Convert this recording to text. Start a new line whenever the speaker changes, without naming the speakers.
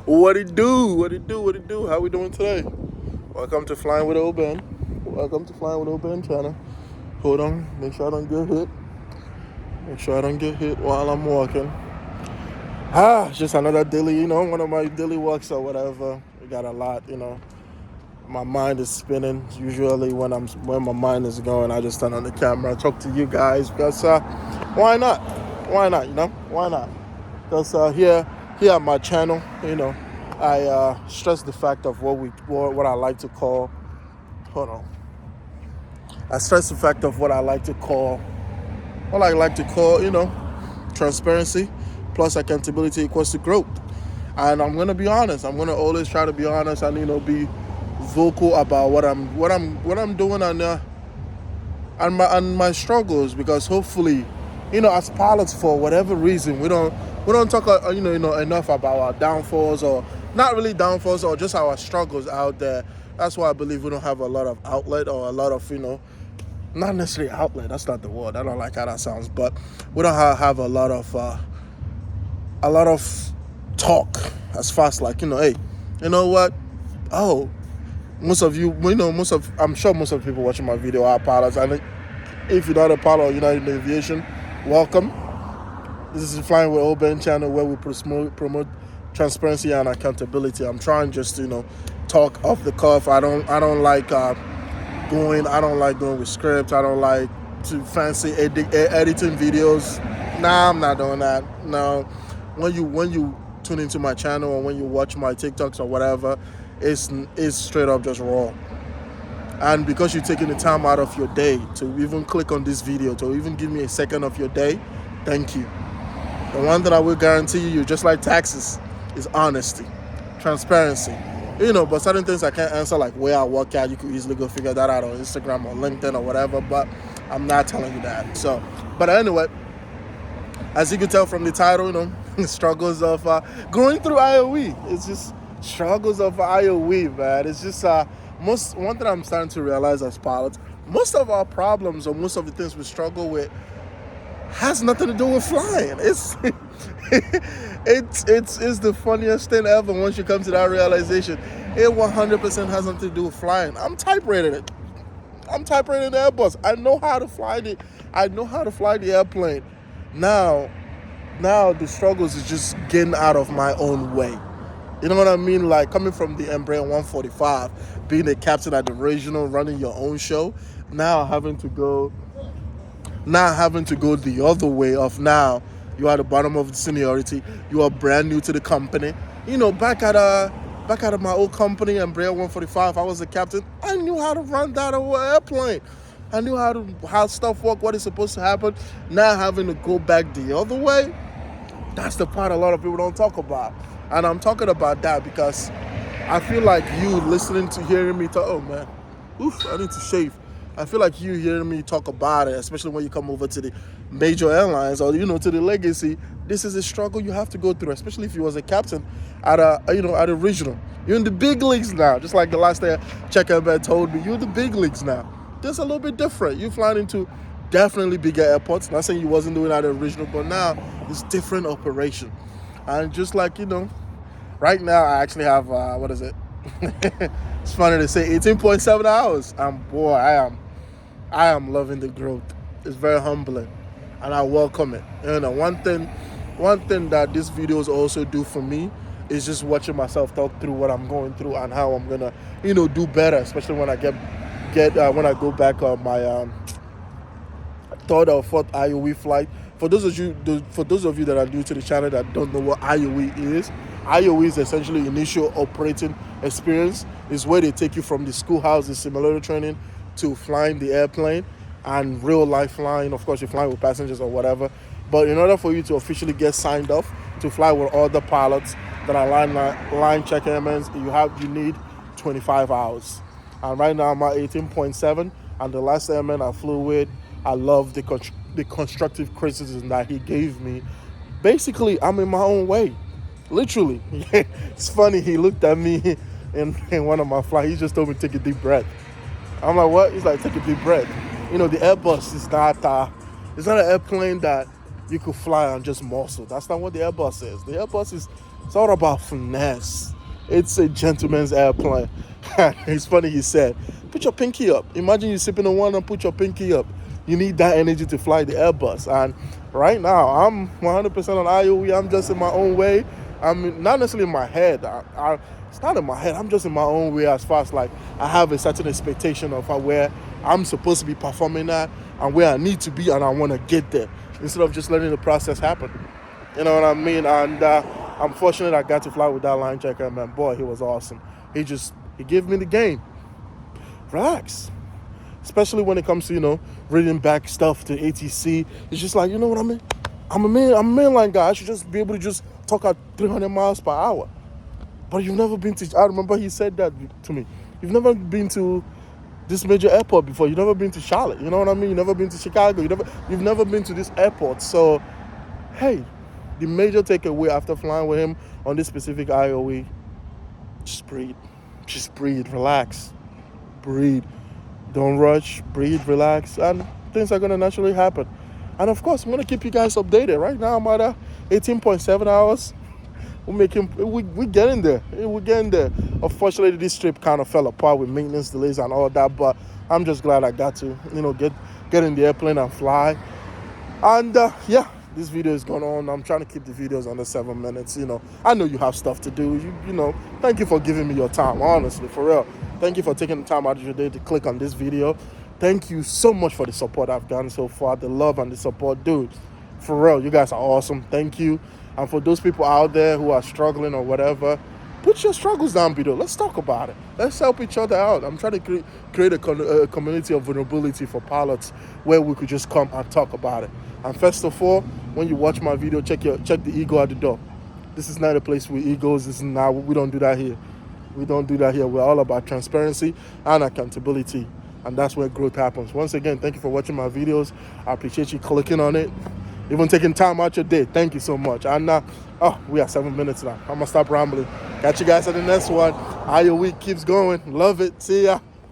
What it do? What it do? What it do? How we doing today? Welcome to Flying with O'Ben. Welcome to Flying with O'Ben. Trying to hold on, make sure I don't get hit. Make sure I don't get hit while I'm walking. It's just another daily, one of my daily walks or whatever. We got a lot, My mind is spinning. Usually when my mind is going, I just turn on the camera, talk to you guys because why not? Why not? Why not? Because here at my channel, I stress the fact of what I like to call. Hold on. I stress the fact of what I like to call, transparency plus accountability equals to growth. And I'm gonna be honest. I'm gonna always try to be honest and be vocal about what I'm doing and my struggles, because hopefully, as pilots, for whatever reason, we don't talk enough about our downfalls, or not really downfalls, or just our struggles out there. That's why I believe we don't have a lot of outlet, or a lot of not necessarily outlet. That's not the word. I don't like how that sounds, but we don't have a lot of talk as fast, like, hey, you know what? Oh, most of you, I'm sure most of the people watching my video are pilots. And if you're not a pilot or you're not in aviation, welcome. This is the Flying with O'Ben channel, where we promote transparency and accountability. I'm trying just to, talk off the cuff. I don't like going with scripts. I don't like to fancy editing videos. Nah, I'm not doing that. No, when you tune into my channel, or when you watch my TikToks or whatever, it's straight up just raw. And because you're taking the time out of your day to even click on this video, to even give me a second of your day, thank you. The one thing I will guarantee you, just like taxes, is honesty, transparency. But certain things I can't answer, like where I work at, you could easily go figure that out on Instagram or LinkedIn or whatever, but I'm not telling you that. So, but anyway, as you can tell from the title, struggles of going through IOE. It's just struggles of IOE, man. It's just one thing I'm starting to realize as pilots, most of our problems, or most of the things we struggle with, has nothing to do with flying. It's it's the funniest thing ever once you come to that realization. It 100% has nothing to do with flying. I'm type-rated the Airbus. I know how to fly the airplane. Now the struggles is just getting out of my own way. You know what I mean? Like coming from the Embraer 145, being a captain at the regional, running your own show, now having to go the other way of, now you are at the bottom of the seniority. You are brand new to the company. Back at my old company, Embraer 145, I was the captain. I knew how to run that airplane. I knew how stuff work, what is supposed to happen. Now having to go back the other way, that's the part a lot of people don't talk about. And I'm talking about that because I feel like you hearing me talk, oh man, I need to shave. I feel like you hearing me talk about it, especially when you come over to the major airlines or, to the legacy. This is a struggle you have to go through, especially if you was a captain at a regional. You're in the big leagues now, just like the last day Checker told me, you're in the big leagues now. That's a little bit different. You're flying into definitely bigger airports. Not saying you wasn't doing that at the regional, but now it's different operation. And just like, right now I actually have, what is it? It's funny to say 18.7 hours. And boy, I am loving the growth. It's very humbling, and I welcome it. One thing that these videos also do for me is just watching myself talk through what I'm going through and how I'm gonna, do better, especially when I when I go back on my third or fourth IOE flight. For those of you that are new to the channel that don't know what IOE is is essentially initial operating experience. It's where they take you from the schoolhouse, the simulator training, to flying the airplane and real life flying. Of course, you're flying with passengers or whatever. But in order for you to officially get signed off to fly with other pilots that are line check airmen, you need 25 hours. And right now I'm at 18.7, and the last airman I flew with, I love the constructive criticism that he gave me. Basically, I'm in my own way. Literally. It's funny, he looked at me in one of my flights. He just told me to take a deep breath. I'm like, what? He's like, take a deep breath. The Airbus is not an airplane that you could fly and just muscle. That's not what the Airbus is. The Airbus is, it's all about finesse. It's a gentleman's airplane. It's funny he said, put your pinky up. Imagine you sipping on one and put your pinky up. You need that energy to fly the Airbus. And right now, I'm 100% on IOE. I'm just in my own way. I'm not necessarily in my head. It's not in my head. I'm just in my own way as far as like I have a certain expectation of where I'm supposed to be performing at and where I need to be, and I want to get there instead of just letting the process happen. You know what I mean? And I'm fortunate I got to fly with that line checker, man. Boy, he was awesome. He gave me the game. Relax. Especially when it comes to, reading back stuff to ATC. It's just like, you know what I mean? I'm a mainline guy. I should just be able to just talk at 300 miles per hour. But you've never been to, I remember he said that to me. You've never been to this major airport before. You've never been to Charlotte. You know what I mean? You've never been to Chicago. You've never been to this airport. So, hey, the major takeaway after flying with him on this specific IOE, just breathe. Just breathe. Relax. Breathe. Don't rush. Breathe. Relax. And things are going to naturally happen. And of course, I'm going to keep you guys updated. Right now, I'm at 18.7 hours. We're getting there. We're getting there. Unfortunately, this trip kind of fell apart with maintenance delays and all that, but I'm just glad I got to, get in the airplane and fly. And yeah, this video is going on. I'm trying to keep the videos under 7 minutes. I know you have stuff to do. Thank you for giving me your time, honestly, for real. Thank you for taking the time out of your day to click on this video. Thank you so much for the support I've gotten so far, the love and the support, dude. For real, you guys are awesome. Thank you. And for those people out there who are struggling or whatever, put your struggles down below. Let's talk about it. Let's help each other out. I'm trying to create a community of vulnerability for pilots where we could just come and talk about it. And first of all, when you watch my video, check the ego at the door. This is not a place with egos. We don't do that here. We don't do that here. We're all about transparency and accountability. And that's where growth happens. Once again, thank you for watching my videos. I appreciate you clicking on it. Even taking time out your day. Thank you so much. And we are 7 minutes now. I'm going to stop rambling. Catch you guys at the next one. IOE keeps going. Love it. See ya.